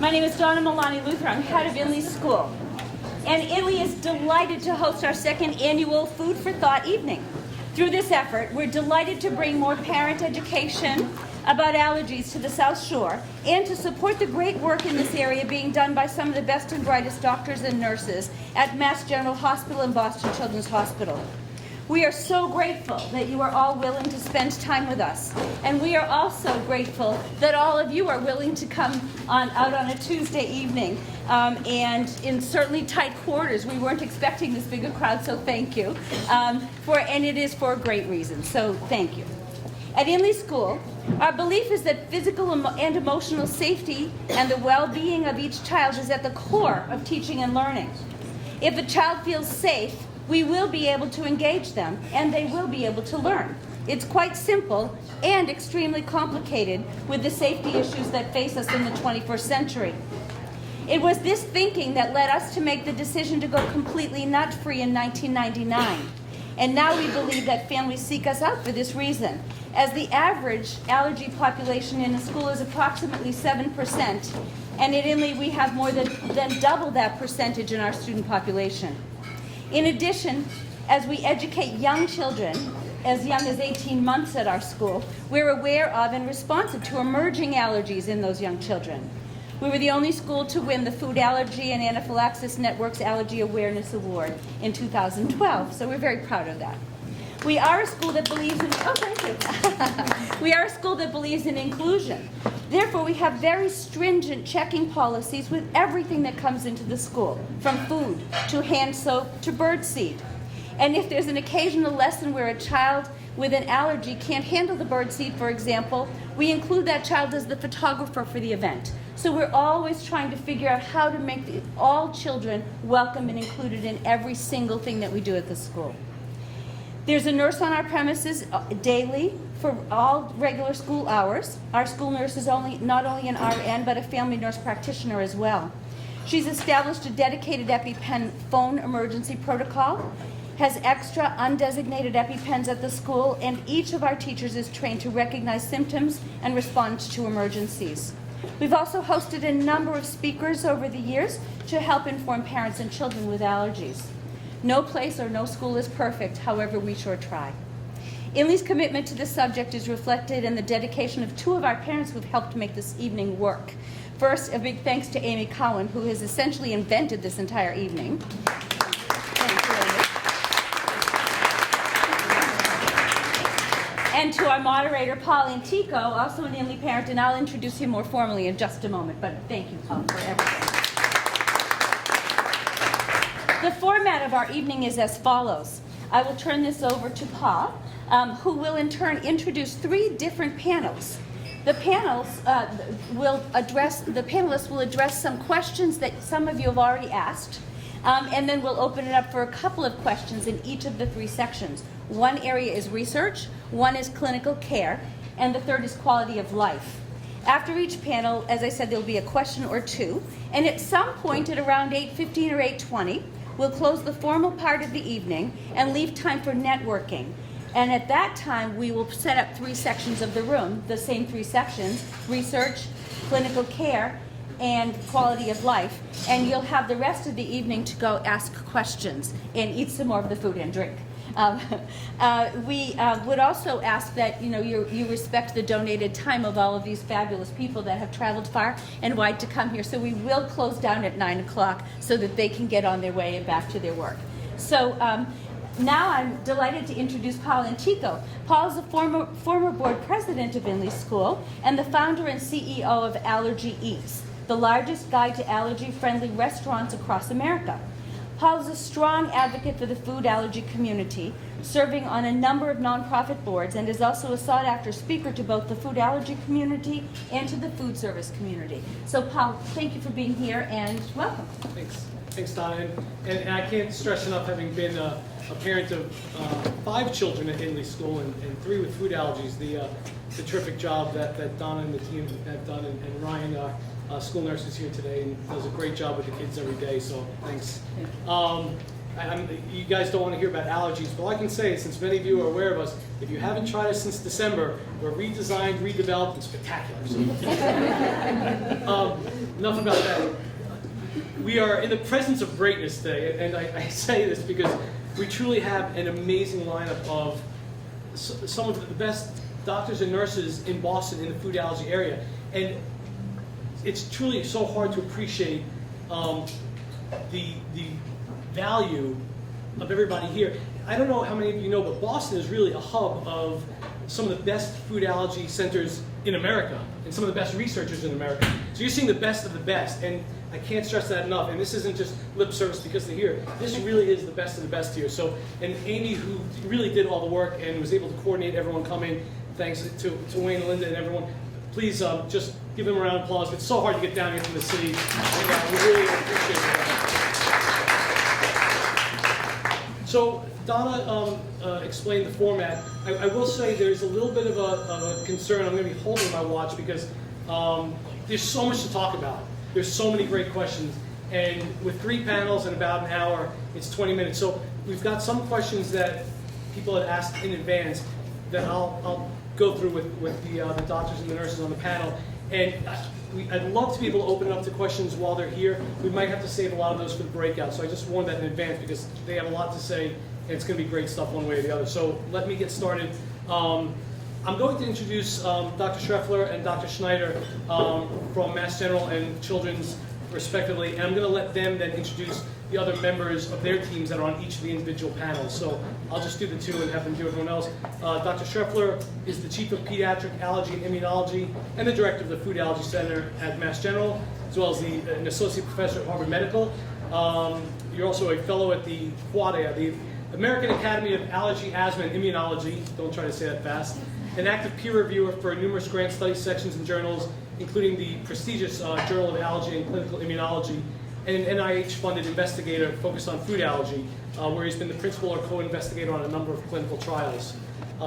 My name is Donna Milani Luther. I'm head of Inly School. And Inly is delighted to host our second annual Food for Thought evening. Through this effort, we're delighted to bring more parent education about allergies to the South Shore and to support the great work in this area being done by some of the best and brightest doctors and nurses at MassGeneral Hospital and Boston Children's Hospital. We are so grateful that you are all willing to spend time with us. And we are also grateful that all of you are willing to come out on a Tuesday evening and in certainly tight quarters. We weren't expecting this big a crowd, so thank you. And it is for a great reason, so thank you. At Inly School, our belief is that physical and emotional safety and the well-being of each child is at the core of teaching and learning. If a child feels safe, we will be able to engage them, and they will be able to learn. It's quite simple and extremely complicated with the safety issues that face us in the 21st century. It was this thinking that led us to make the decision to go completely nut-free in 1999. And now we believe that families seek us out for this reason, as the average allergy population in a school is approximately 7%, and at Inly we have more than double that percentage in our student population. In addition, as we educate young children, as young as 18 months at our school, we're aware of and responsive to emerging allergies in those young children. We were the only school to win the Food Allergy and Anaphylaxis Network's Allergy Awareness Award in 2012, so we're very proud of that. We are a school that believes in, we are a school that believes in inclusion. Therefore, we have very stringent checking policies with everything that comes into the school, from food to hand soap to birdseed. And if there's an occasional lesson where a child with an allergy can't handle the birdseed, for example, we include that child as the photographer for the event. So we're always trying to figure out how to make all children welcome and included in every single thing that we do at the school. There's a nurse on our premises daily for all regular school hours. Our school nurse is not only an RN, but a family nurse practitioner as well. She's established a dedicated EpiPen phone emergency protocol, has extra undesignated EpiPens at the school, and each of our teachers is trained to recognize symptoms and respond to emergencies. We've also hosted a number of speakers over the years to help inform parents and children with allergies. No place or no school is perfect, however, we sure try. Inly's commitment to this subject is reflected in the dedication of two of our parents who've helped make this evening work. First, a big thanks to Amy Cowan, who has essentially invented this entire evening. Thank you, Amy. And to our moderator, Paul Antico, also an Inly parent, and I'll introduce him more formally in just a moment, but thank you, Paul, for everything. The format of our evening is as follows. I will turn this over to Paul, who will in turn introduce three different panels. The panelists will address some questions that some of you have already asked, and then we'll open it up for a couple of questions in each of the three sections. One area is research, one is clinical care, and the third is quality of life. After each panel, as I said, there'll be a question or two, and at some point at around 8:15 or 8:20, we'll close the formal part of the evening and leave time for networking. And at that time, we will set up three sections of the room, the same three sections: research, clinical care, and quality of life. And you'll have the rest of the evening to go ask questions and eat some more of the food and drink. We would also ask that you respect the donated time of all of these fabulous people that have traveled far and wide to come here. So we will close down at 9 o'clock so that they can get on their way and back to their work. So now I'm delighted to introduce Paul Antico. Paul is a former board president of Inly School and the founder and CEO of Allergy Eats, the largest guide to allergy-friendly restaurants across America. Paul is a strong advocate for the food allergy community, serving on a number of nonprofit boards, and is also a sought-after speaker to both the food allergy community and to the food service community. So, Paul, thank you for being here, and welcome. Thanks, Donna. And I can't stress enough, having been a parent of 5 children at Inly School and 3 with food allergies, the terrific job that Donna and the team have done, and Ryan, school nurse, is here today and does a great job with the kids every day, so thanks. you guys don't want to hear about allergies, but all I can say is, since many of you are aware of us, if you haven't tried us since December, we're redesigned, redeveloped, and spectacular. So, enough about that. We are in the presence of greatness today, and I say this because we truly have an amazing lineup of some of the best doctors and nurses in Boston in the food allergy area. And it's truly so hard to appreciate the value of everybody here. I don't know how many of you know, but Boston is really a hub of some of the best food allergy centers in America and some of the best researchers in America. So you're seeing the best of the best, and I can't stress that enough. And this isn't just lip service because they're here. This really is the best of the best here. So, and Amy, who really did all the work and was able to coordinate everyone coming, thanks to Wayne and Lynda and everyone. Please just give them a round of applause. It's so hard to get down here from the city, and we really appreciate it. So Donna explained the format. I will say there's a little bit of a concern. I'm going to be holding my watch because there's so much to talk about. There's so many great questions. And with 3 panels and about an hour, it's 20 minutes. So we've got some questions that people had asked in advance that I'll go through with the doctors and the nurses on the panel. And I'd love to be able to open it up to questions while they're here. We might have to save a lot of those for the breakout, so I just warned that in advance because they have a lot to say, and it's going to be great stuff one way or the other. So let me get started. I'm going to introduce Dr. Shreffler and Dr. Schneider from MassGeneral and Children's, respectively, and I'm going to let them then introduce the other members of their teams that are on each of the individual panels. So I'll just do the 2 and have them do everyone else. Dr. Shreffler is the Chief of Pediatric, Allergy, and Immunology, and the Director of the Food Allergy Center at MassGeneral, as well as an Associate Professor at Harvard Medical. You're also a Fellow at the QADA, the American Academy of Allergy, Asthma, and Immunology. Don't try to say that fast. An active peer reviewer for numerous grant study sections and journals, including the prestigious Journal of Allergy and Clinical Immunology, and an NIH-funded investigator focused on food allergy, where he's been the principal or co-investigator on a number of clinical trials.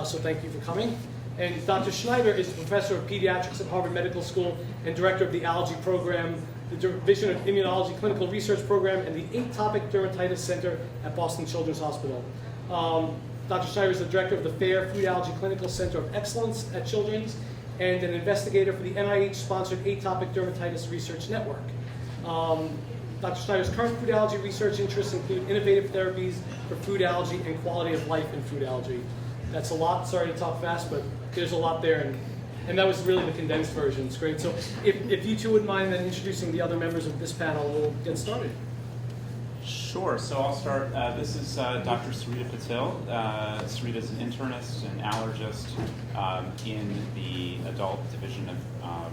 So thank you for coming. And Dr. Schneider is the Professor of Pediatrics at Harvard Medical School and Director of the Allergy Program, the Division of Immunology Clinical Research Program, and the Atopic Dermatitis Center at Boston Children's Hospital. Dr. Schneider is the Director of the FAIR Food Allergy Clinical Center of Excellence at Children's, and an investigator for the NIH-sponsored Atopic Dermatitis Research Network. Dr. Schneider's current food allergy research interests include innovative therapies for food allergy and quality of life in food allergy. That's a lot. Sorry to talk fast, but there's a lot there, and that was really the condensed version. It's great. So if you 2 wouldn't mind then introducing the other members of this panel, we'll get started. Sure. So I'll start. This is Dr. Sarita Patil. Sarita is an internist and allergist in the adult division of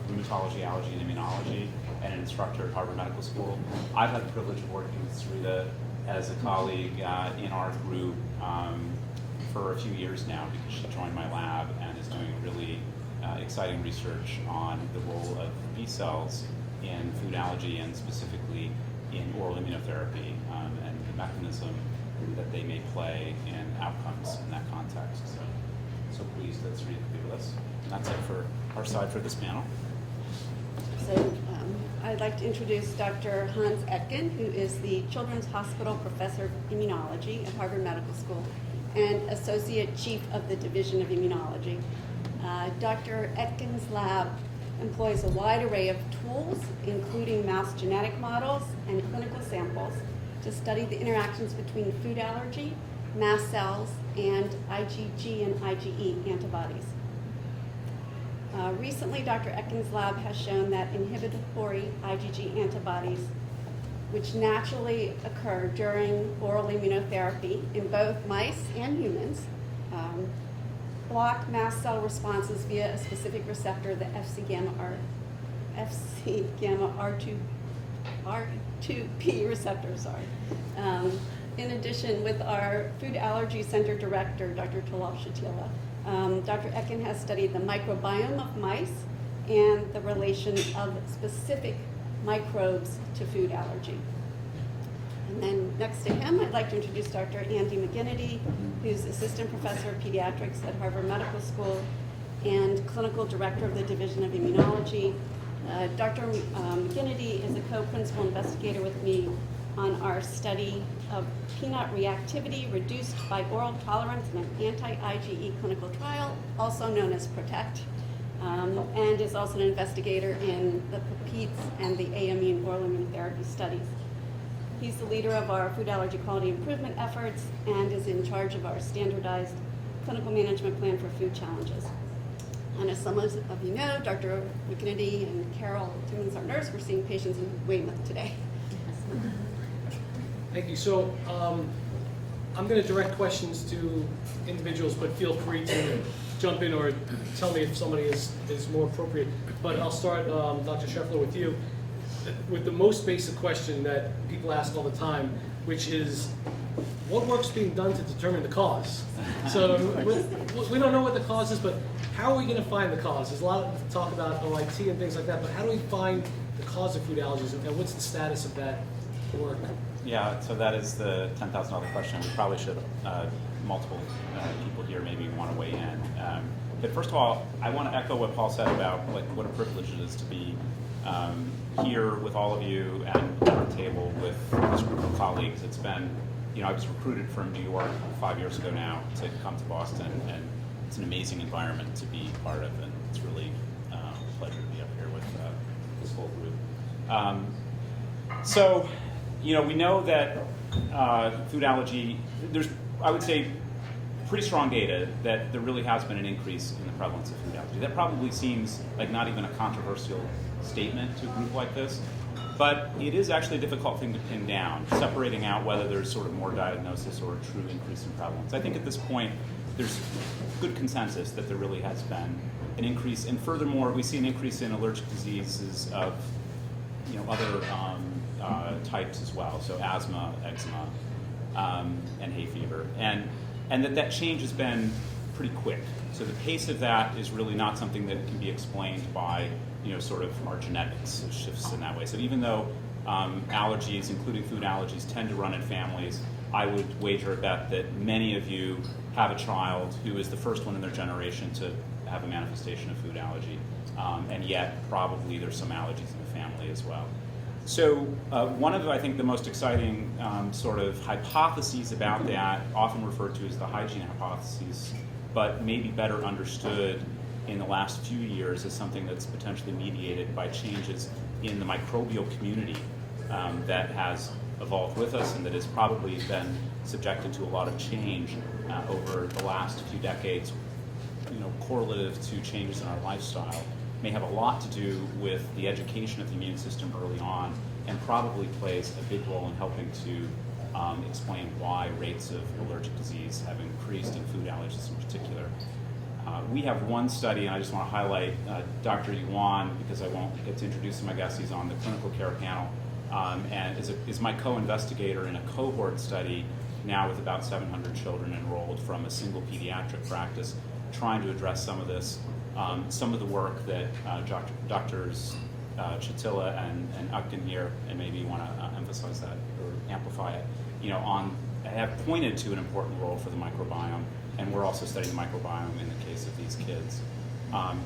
rheumatology, allergy, and immunology, and an instructor at Harvard Medical School. I've had the privilege of working with Sarita as a colleague in our group for a few years now because she joined my lab and is doing really exciting research on the role of B cells in food allergy and specifically in oral immunotherapy and the mechanism that they may play in outcomes in that context. So pleased that Sarita could be with us. And that's it for our side for this panel. So I'd like to introduce Dr. Hans Oettgen, who is the Children's Hospital Professor of Immunology at Harvard Medical School and Associate Chief of the Division of Immunology. Dr. Oettgen's lab employs a wide array of tools, including mouse genetic models and clinical samples, to study the interactions between food allergy, mast cells, and IgG and IgE antibodies. Recently, Dr. Oettgen's lab has shown that inhibitory IgG antibodies, which naturally occur during oral immunotherapy in both mice and humans, block mast cell responses via a specific receptor, the Fc gamma R2P receptor. In addition, with our Food Allergy Center Director, Dr. Talal Shatila, Dr. Oettgen has studied the microbiome of mice and the relation of specific microbes to food allergy. And then next to him, I'd like to introduce Dr. Andy MacGinnitie, who's Assistant Professor of Pediatrics at Harvard Medical School and Clinical Director of the Division of Immunology. Dr. MacGinnitie is a co-principal investigator with me on our study of peanut reactivity reduced by oral tolerance in an anti-IgE clinical trial, also known as PROTECT, and is also an investigator in the PEPITES and the AImmune oral immunotherapy studies. He's the leader of our food allergy quality improvement efforts and is in charge of our standardized clinical management plan for food challenges. And as some of you know, Dr. MacGinnitie and Carol Timmons, our nurse, were seeing patients in Weymouth today. Thank you. So I'm going to direct questions to individuals, but feel free to jump in or tell me if somebody is more appropriate. But I'll start, Dr. Shreffler, with you, with the most basic question that people ask all the time, which is, what work's being done to determine the cause? So we don't know what the cause is, but how are we going to find the cause? There's a lot of talk about OIT and things like that, but how do we find the cause of food allergies, and what's the status of that work? Yeah, so that is the $10,000 question. We probably should, multiple people here maybe want to weigh in. But first of all, I want to echo what Paul said about what a privilege it is to be here with all of you and at the table with this group of colleagues. It's been, I was recruited from New York 5 years ago now to come to Boston, and it's an amazing environment to be part of, and it's really a pleasure to be up here with this whole group. So, we know that food allergy, there's, I would say, pretty strong data that there really has been an increase in the prevalence of food allergy. That probably seems like not even a controversial statement to a group like this, but it is actually a difficult thing to pin down, separating out whether there's sort of more diagnosis or a true increase in prevalence. I think at this point, there's good consensus that there really has been an increase, and furthermore, we see an increase in allergic diseases of other types as well, so asthma, eczema, and hay fever, and that change has been pretty quick. So the pace of that is really not something that can be explained by sort of our genetics shifts in that way. So even though allergies, including food allergies, tend to run in families, I would wager a bet that many of you have a child who is the first one in their generation to have a manifestation of food allergy, and yet probably there's some allergies in the family as well. So one of, I think, the most exciting sort of hypotheses about that, often referred to as the hygiene hypothesis, but maybe better understood in the last few years, is something that's potentially mediated by changes in the microbial community that has evolved with us and that has probably been subjected to a lot of change over the last few decades, correlative to changes in our lifestyle. May have a lot to do with the education of the immune system early on, and probably plays a big role in helping to explain why rates of allergic disease have increased in food allergies in particular. We have one study, and I just want to highlight Dr. Yuan, because I won't get to introduce him. I guess he's on the clinical care panel, and is my co-investigator in a cohort study now with about 700 children enrolled from a single pediatric practice, trying to address some of this. Some of the work that Doctors Chatilla and Oettgen here, and maybe you want to emphasize that or amplify it, have pointed to an important role for the microbiome, and we're also studying the microbiome in the case of these kids.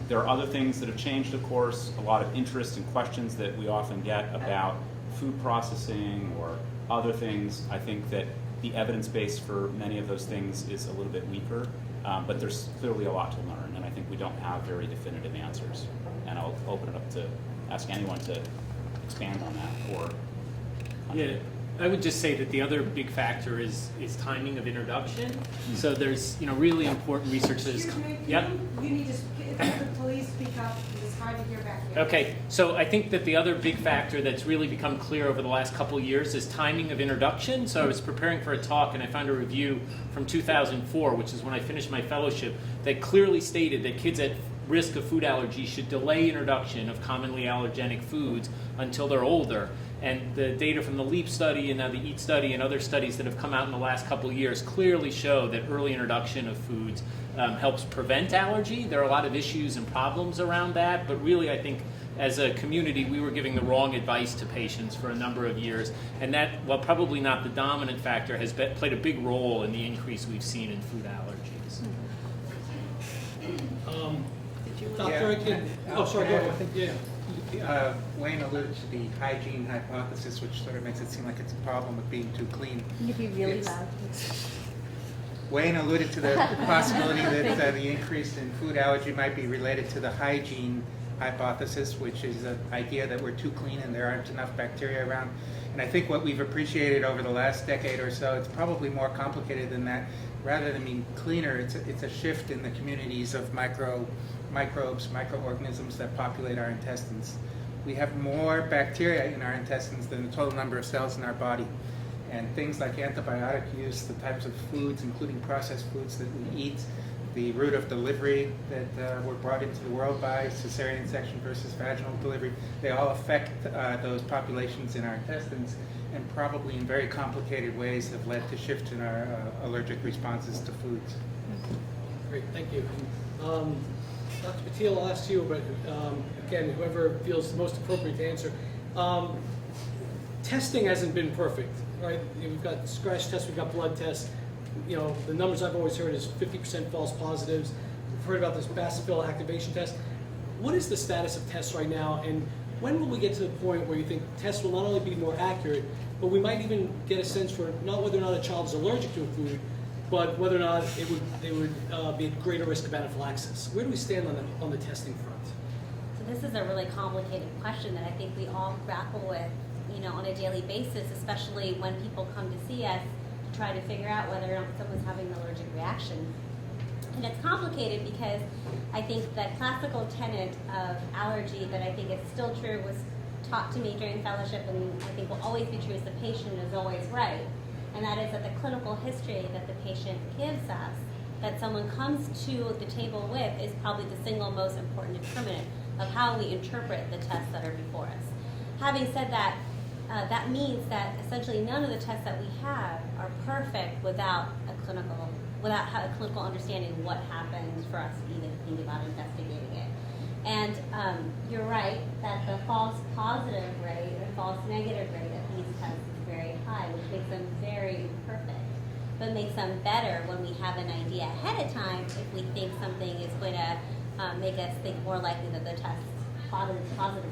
There are other things that have changed, of course, a lot of interest and questions that we often get about food processing or other things. I think that the evidence base for many of those things is a little bit weaker, but there's clearly a lot to learn, and I think we don't have very definitive answers. And I'll open it up to ask anyone to expand on that or. Yeah, I would just say that the other big factor is timing of introduction. Mm-hmm. So there's really important research that is. Excuse me, Yep. You need to please speak up. It's hard to hear back here. Okay, so I think that the other big factor that's really become clear over the last couple of years is timing of introduction. So I was preparing for a talk, and I found a review from 2004, which is when I finished my fellowship, that clearly stated that kids at risk of food allergy should delay introduction of commonly allergenic foods until they're older. And the data from the LEAP study and now the EAT study and other studies that have come out in the last couple of years clearly show that early introduction of foods helps prevent allergy. There are a lot of issues and problems around that, but really I think as a community we were giving the wrong advice to patients for a number of years, and that, while probably not the dominant factor, has played a big role in the increase we've seen in food allergies. Dr. Oettgen, sorry, go ahead. Yeah. Wayne alluded to the hygiene hypothesis, which sort of makes it seem like it's a problem with being too clean. Can you be really It's- loud? Wayne alluded to the possibility that the increase in food allergy might be related to the hygiene hypothesis, which is the idea that we're too clean and there aren't enough bacteria around. And I think what we've appreciated over the last decade or so, it's probably more complicated than that. Rather than being cleaner, it's a shift in the communities of microbes, microorganisms that populate our intestines. We have more bacteria in our intestines than the total number of cells in our body. And things like antibiotic use, the types of foods, including processed foods that we eat, the route of delivery that we're brought into the world by, cesarean section versus vaginal delivery, they all affect those populations in our intestines, and probably in very complicated ways have led to shifts in our allergic responses to foods. Great, thank you. Dr. Patil, I'll ask you, but again, whoever feels the most appropriate to answer. Testing hasn't been perfect, right? We've got scratch tests, we've got blood tests. The numbers I've always heard is 50% false positives. We've heard about this basophil activation test. What is the status of tests right now, and when will we get to the point where you think tests will not only be more accurate, but we might even get a sense for not whether or not a child is allergic to a food, but whether or not they would be at greater risk of anaphylaxis? Where do we stand on the testing front? So this is a really complicated question that I think we all grapple with, on a daily basis, especially when people come to see us to try to figure out whether or not someone's having an allergic reaction. And it's complicated because I think that classical tenet of allergy that I think is still true was taught to me during fellowship, and I think will always be true, is the patient is always right. And that is that the clinical history that the patient gives us, that someone comes to the table with, is probably the single most important determinant of how we interpret the tests that are before us. Having said that, that means that essentially none of the tests that we have are perfect without a clinical understanding of what happens for us to even think about investigating it. And you're right that the false positive rate or false negative rate of these tests is very high, which makes them very imperfect, but makes them better when we have an idea ahead of time if we think something is going to make us think more likely that the test's positive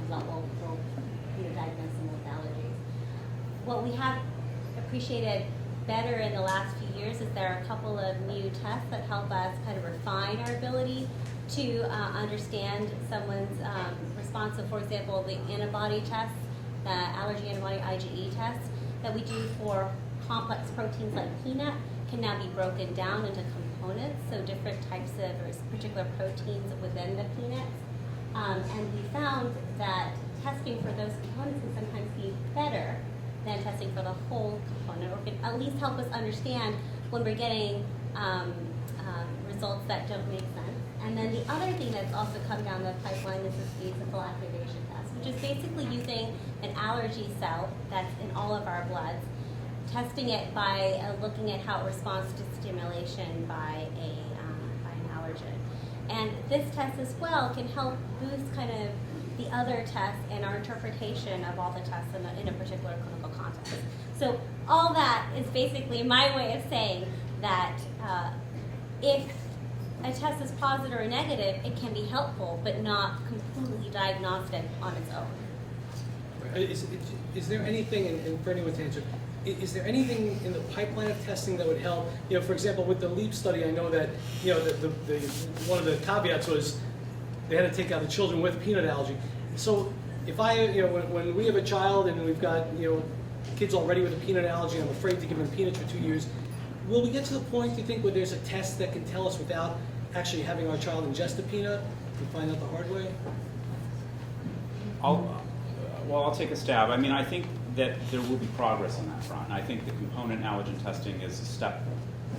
result will diagnose them with allergies. What we have appreciated better in the last few years is there are a couple of new tests that help us kind of refine our ability to understand someone's response. So, for example, the antibody tests, the allergy antibody IgE tests that we do for complex proteins like peanut can now be broken down into components, so different types of or particular proteins within the peanuts. And we found that testing for those components can sometimes be better than testing for the whole component, or can at least help us understand when we're getting results that don't make sense. And then the other thing that's also come down the pipeline is this basophil activation test, which is basically using an allergy cell that's in all of our bloods, testing it by looking at how it responds to stimulation by an allergen. And this test as well can help boost kind of the other tests and our interpretation of all the tests in a particular clinical context. So all that is basically my way of saying that if a test is positive or negative, it can be helpful, but not completely diagnostic on its own. Is there anything, and for anyone to answer, is there anything in the pipeline of testing that would help? For example, with the LEAP study, I know that the one of the caveats was they had to take out the children with peanut allergy. So if when we have a child and we've got kids already with a peanut allergy, and I'm afraid to give them peanuts for 2 years, will we get to the point, do you think, where there's a test that can tell us without actually having our child ingest a peanut and find out the hard way? I'll take a stab. I mean, I think that there will be progress on that front. I think the component allergen testing is a step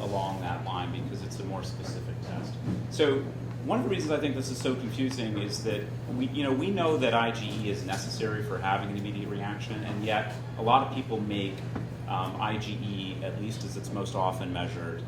along that line because it's a more specific test. So one of the reasons I think this is so confusing is that we know that IgE is necessary for having an immediate reaction, and yet a lot of people make IgE, at least as it's most often measured,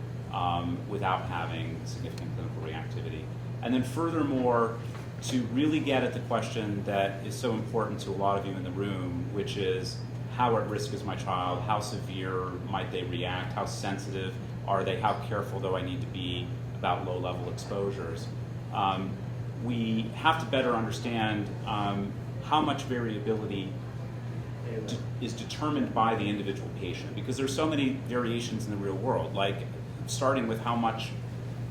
without having significant clinical reactivity. And then furthermore, to really get at the question that is so important to a lot of you in the room, which is how at risk is my child, how severe might they react, how sensitive are they, how careful do I need to be about low-level exposures. We have to better understand how much variability is determined by the individual patient, because there's so many variations in the real world, like starting with how much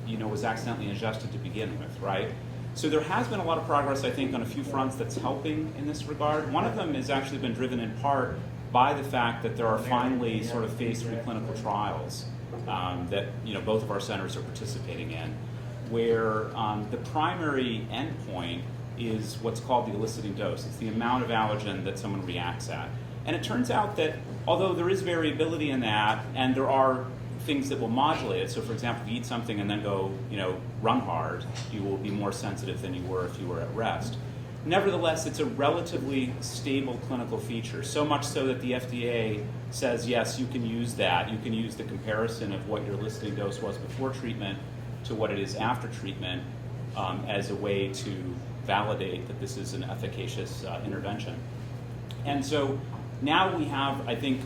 was accidentally ingested to begin with, right? So there has been a lot of progress, I think, on a few fronts that's helping in this regard. One of them has actually been driven in part by the fact that there are finally sort of phase 3 clinical trials that both of our centers are participating in, where the primary endpoint is what's called the eliciting dose. It's the amount of allergen that someone reacts at. And it turns out that although there is variability in that, and there are things that will modulate it, so for example, if you eat something and then go, run hard, you will be more sensitive than you were if you were at rest. Nevertheless, it's a relatively stable clinical feature, so much so that the FDA says, yes, you can use that. You can use the comparison of what your eliciting dose was before treatment to what it is after treatment as a way to validate that this is an efficacious intervention. And so now we have, I think,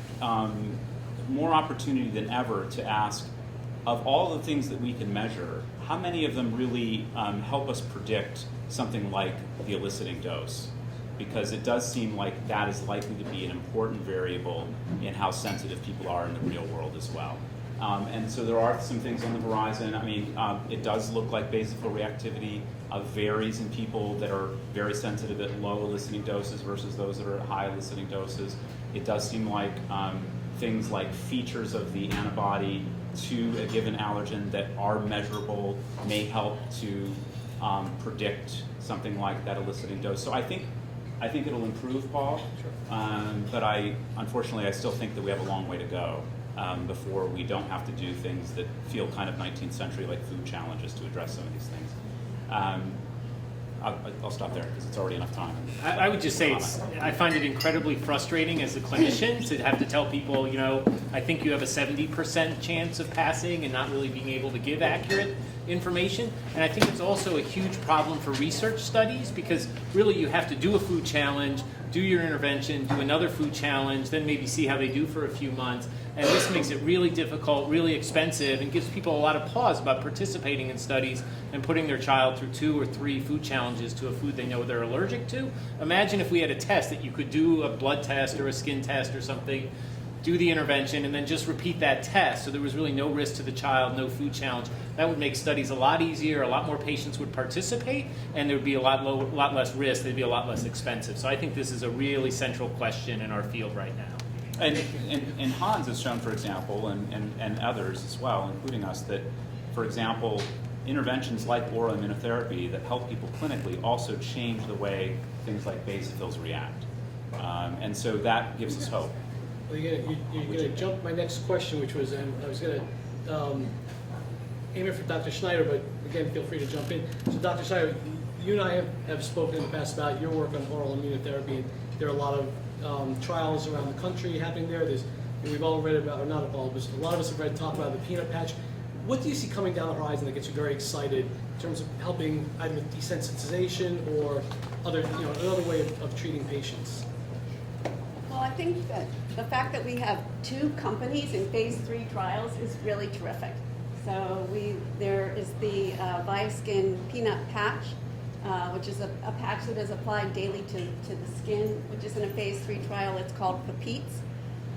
more opportunity than ever to ask, of all the things that we can measure, how many of them really help us predict something like the eliciting dose? Because it does seem like that is likely to be an important variable in how sensitive people are in the real world as well. And so there are some things on the horizon. I mean, it does look like basophil reactivity varies in people that are very sensitive at low eliciting doses versus those that are at high eliciting doses. It does seem like things like features of the antibody to a given allergen that are measurable may help to predict something like that eliciting dose. So I think it'll improve, Paul. Sure. But unfortunately, I still think that we have a long way to go before we don't have to do things that feel kind of 19th century, like food challenges, to address some of these things. I'll stop there because it's already enough time. I would just say I find it incredibly frustrating as a clinician to have to tell people, I think you have a 70% chance of passing and not really being able to give accurate information. And I think it's also a huge problem for research studies, because really you have to do a food challenge, do your intervention, do another food challenge, then maybe see how they do for a few months. And this makes it really difficult, really expensive, and gives people a lot of pause about participating in studies and putting their child through 2 or 3 food challenges to a food they know they're allergic to. Imagine if we had a test that you could do, a blood test or a skin test or something, do the intervention, and then just repeat that test, so there was really no risk to the child, no food challenge. That would make studies a lot easier, a lot more patients would participate, and there would be a lot less risk, they'd be a lot less expensive. So I think this is a really central question in our field right now. And Hans has shown, for example, and others as well, including us, that, for example, interventions like oral immunotherapy that help people clinically also change the way things like basophils react. And so that gives us hope. Well, you're going to jump my next question, which was, and I was going to aim it for Dr. Schneider, but again, feel free to jump in. So Dr. Schneider, you and I have spoken in the past about your work on oral immunotherapy, and there are a lot of trials around the country happening there. We've all read about, or not all, but a lot of us have read talk about the peanut patch. What do you see coming down the horizon that gets you very excited in terms of helping either with desensitization or another way of treating patients? Well, I think that the fact that we have 2 companies in phase 3 trials is really terrific. So there is the Viaskin peanut patch, which is a patch that is applied daily to the skin, which is in a phase 3 trial. It's called Papeets.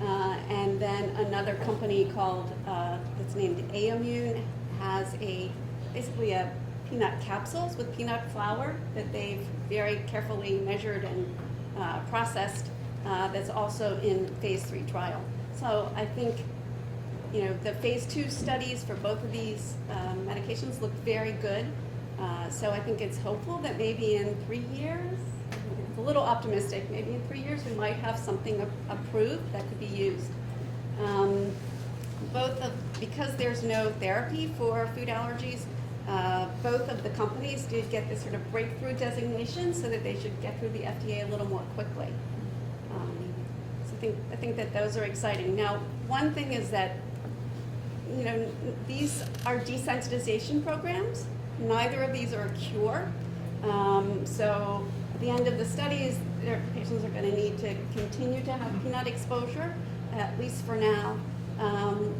And then another company called, that's named Aimune, has basically a peanut capsules with peanut flour that they've very carefully measured and processed, that's also in phase 3 trial. So I think, the phase 2 studies for both of these medications look very good. So I think it's hopeful that maybe in 3 years, it's a little optimistic, maybe in 3 years we might have something approved that could be used. Because there's no therapy for food allergies, both of the companies did get this sort of breakthrough designation so that they should get through the FDA a little more quickly. So I think that those are exciting. Now, one thing is that, these are desensitization programs. Neither of these are a cure. So at the end of the studies, their patients are going to need to continue to have peanut exposure, at least for now.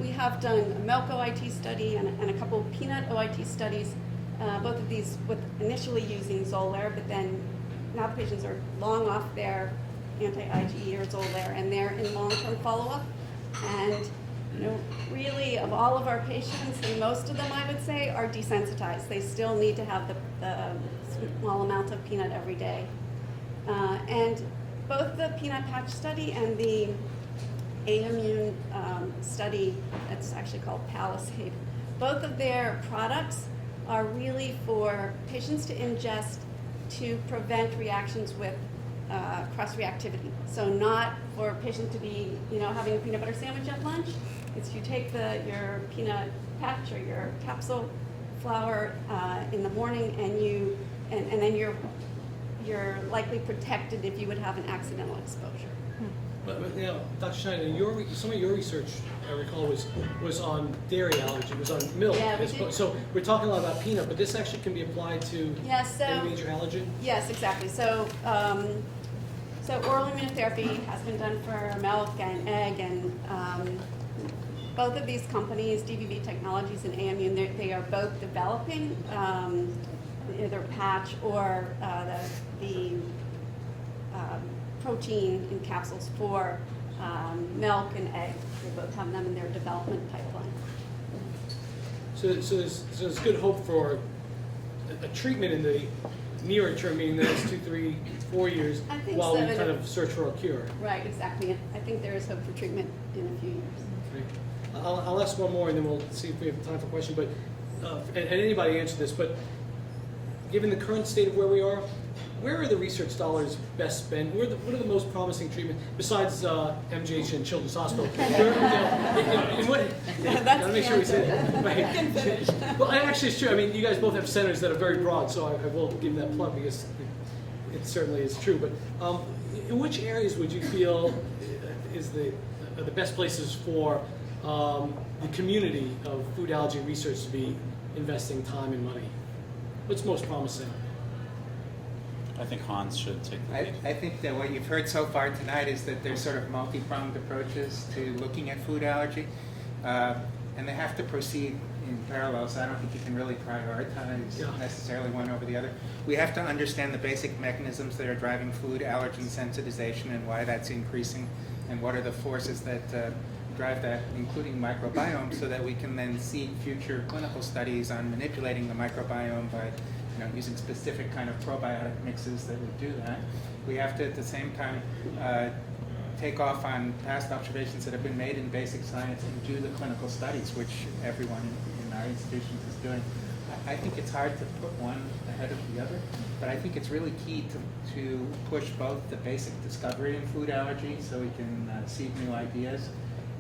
We have done a milk OIT study and a couple of peanut OIT studies, both of these with initially using Xolair, but then now the patients are long off their anti-IgE years old there, and they're in long-term follow-up. And really, of all of our patients, and most of them, I would say, are desensitized. They still need to have the small amount of peanut every day. And both the peanut patch study and the Immune study, that's actually called Palisade, both of their products are really for patients to ingest to prevent reactions with cross-reactivity. So not for patients to be, having a peanut butter sandwich at lunch. It's you take your peanut patch or your capsule flour in the morning, and then you're likely protected if you would have an accidental exposure. But Dr. Schneider, some of your research, I recall, was on dairy allergy, was on milk. Yeah, we did. So we're talking a lot about peanut, but this actually can be applied to any major allergen? Yes, exactly. So oral immunotherapy has been done for milk and egg, and both of these companies, DBV Technologies and Immune, they are both developing either patch or the protein in capsules for milk and egg. They both have them in their development pipeline. So there's good hope for a treatment in the nearer term, meaning the next 2, 3, 4 years, I think while so. we kind of search for a cure. Right, exactly. I think there is hope for treatment in a few years. Great. I'll ask one more, and then we'll see if we have time for questions. But and anybody answer this, but given the current state of where we are, where are the research dollars best spent? What are the most promising treatment besides MGH and Children's Hospital? Gotta make sure we say that. Right. Well, actually, it's true. I mean, you guys both have centers that are very broad, so I will give that plug because it certainly is true. But in which areas would you feel is the best places for the community of food allergy research to be investing time and money? What's most promising? I think Hans should take the lead. I think that what you've heard so far tonight is that there's sort of multi-pronged approaches to looking at food allergy, and they have to proceed in parallel, so I don't think you can really prioritize necessarily one over the other. We have to understand the basic mechanisms that are driving food allergen sensitization and why that's increasing, and what are the forces that drive that, including microbiome, so that we can then see future clinical studies on manipulating the microbiome by using specific kind of probiotic mixes that would do that. We have to, at the same time, take off on past observations that have been made in basic science and do the clinical studies, which everyone in our institutions is doing. I think it's hard to put one ahead of the other, but I think it's really key to push both the basic discovery in food allergy so we can seed new ideas,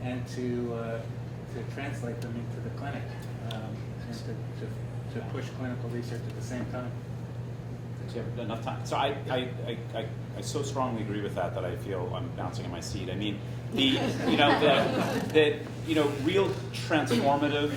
and to translate them into the clinic, and to push clinical research at the same time. Do you have enough time? So I so strongly agree with that I feel I'm bouncing in my seat. I mean, the real transformative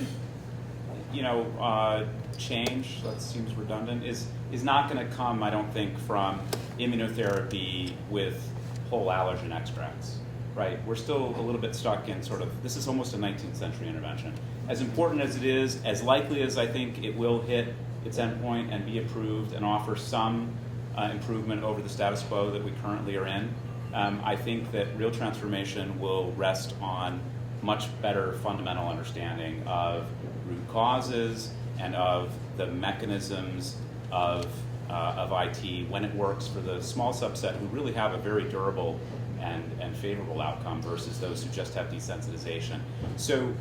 change, that seems redundant, is not going to come, I don't think, from immunotherapy with whole allergen extracts. Right, we're still a little bit stuck in this is almost a 19th century intervention. As important as it is, as likely as I think it will hit its endpoint and be approved and offer some improvement over the status quo that we currently are in, I think that real transformation will rest on much better fundamental understanding of root causes and of the mechanisms of IT when it works for the small subset who really have a very durable and favorable outcome versus those who just have desensitization. So,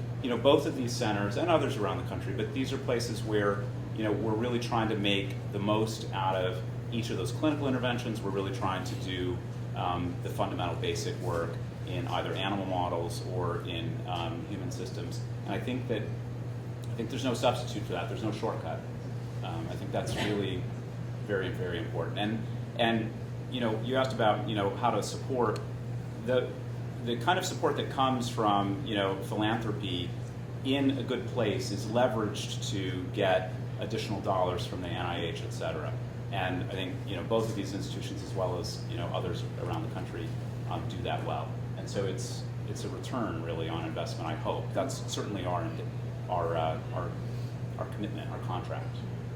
both of these centers and others around the country, but these are places where, we're really trying to make the most out of each of those clinical interventions. We're really trying to do the fundamental basic work in either animal models or in human systems. And I think there's no substitute for that. There's no shortcut. I think that's really very, very important. And you asked about how to support the kind of support that comes from philanthropy in a good place is leveraged to get additional dollars from the NIH, et cetera. And I think both of these institutions, as well as others around the country, do that well. And so it's a return really on investment. I hope that's certainly our commitment, our contract.